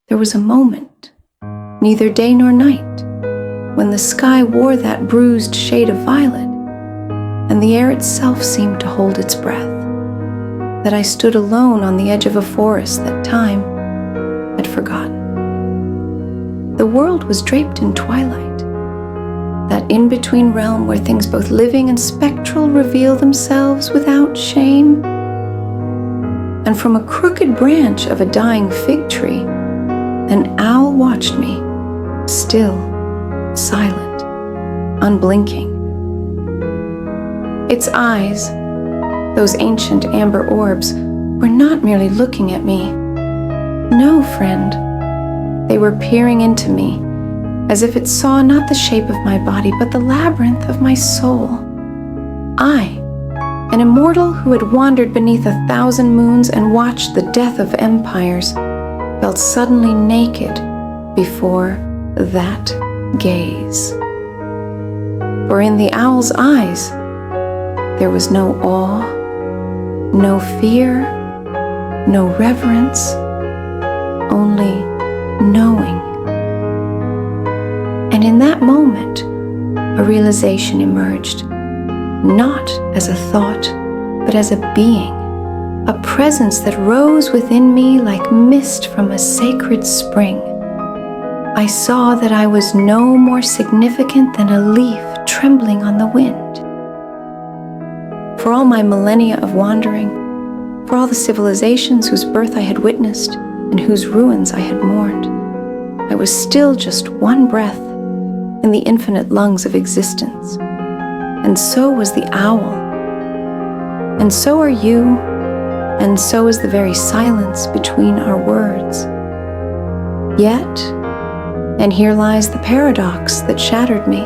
there was a moment, neither day nor night, when the sky wore that bruised shade of violet, and the air itself seemed to hold its breath, that I stood alone on the edge of a forest that time had forgotten. The world was draped in twilight, that in-between realm where things both living and spectral reveal themselves without shame. And from a crooked branch of a dying fig tree, an owl watched me, still, silent, unblinking. Its eyes, those ancient amber orbs, were not merely looking at me. No, friend. They were peering into me, as if it saw not the shape of my body, but the labyrinth of my soul. I, an immortal who had wandered beneath 1,000 moons and watched the death of empires, felt suddenly naked before that gaze. For in the owl's eyes, there was no awe, no fear, no reverence, only knowing. And in that moment, a realization emerged, not as a thought, but as a being, a presence that rose within me like mist from a sacred spring. I saw that I was no more significant than a leaf trembling on the wind. For all my millennia of wandering, for all the civilizations whose birth I had witnessed and whose ruins I had mourned, I was still just one breath in the infinite lungs of existence. And so was the owl. And so are you, and so is the very silence between our words. Yet, and here lies the paradox that shattered me,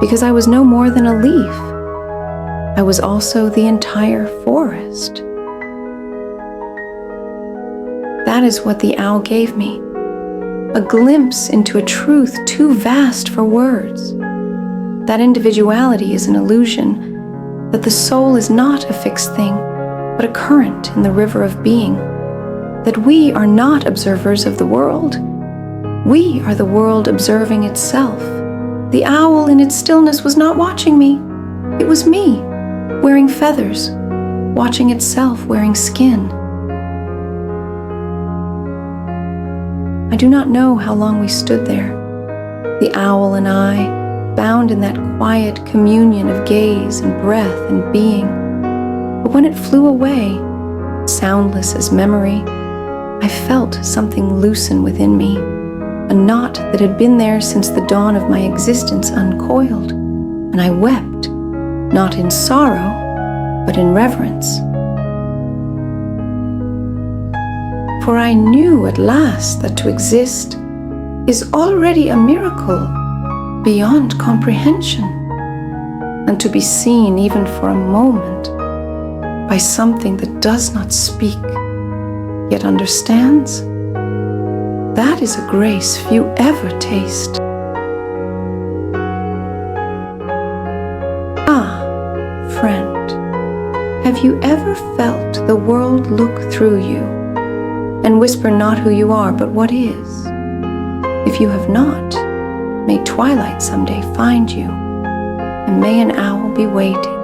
because I was no more than a leaf, I was also the entire forest. That is what the owl gave me, a glimpse into a truth too vast for words. That individuality is an illusion, that the soul is not a fixed thing, but a current in the river of being, that we are not observers of the world. We are the world observing itself. The owl in its stillness was not watching me. It was me, wearing feathers, watching itself wearing skin. I do not know how long we stood there, the owl and I, bound in that quiet communion of gaze and breath and being. But when it flew away, soundless as memory, I felt something loosen within me, a knot that had been there since the dawn of my existence uncoiled, and I wept, not in sorrow, but in reverence. For I knew at last that to exist is already a miracle beyond comprehension, and to be seen even for a moment by something that does not speak, yet understands, that is a grace few ever taste. Ah, friend, have you ever felt the world look through you and whisper not who you are, but what is? If you have not, may twilight someday find you, and may an owl be waiting.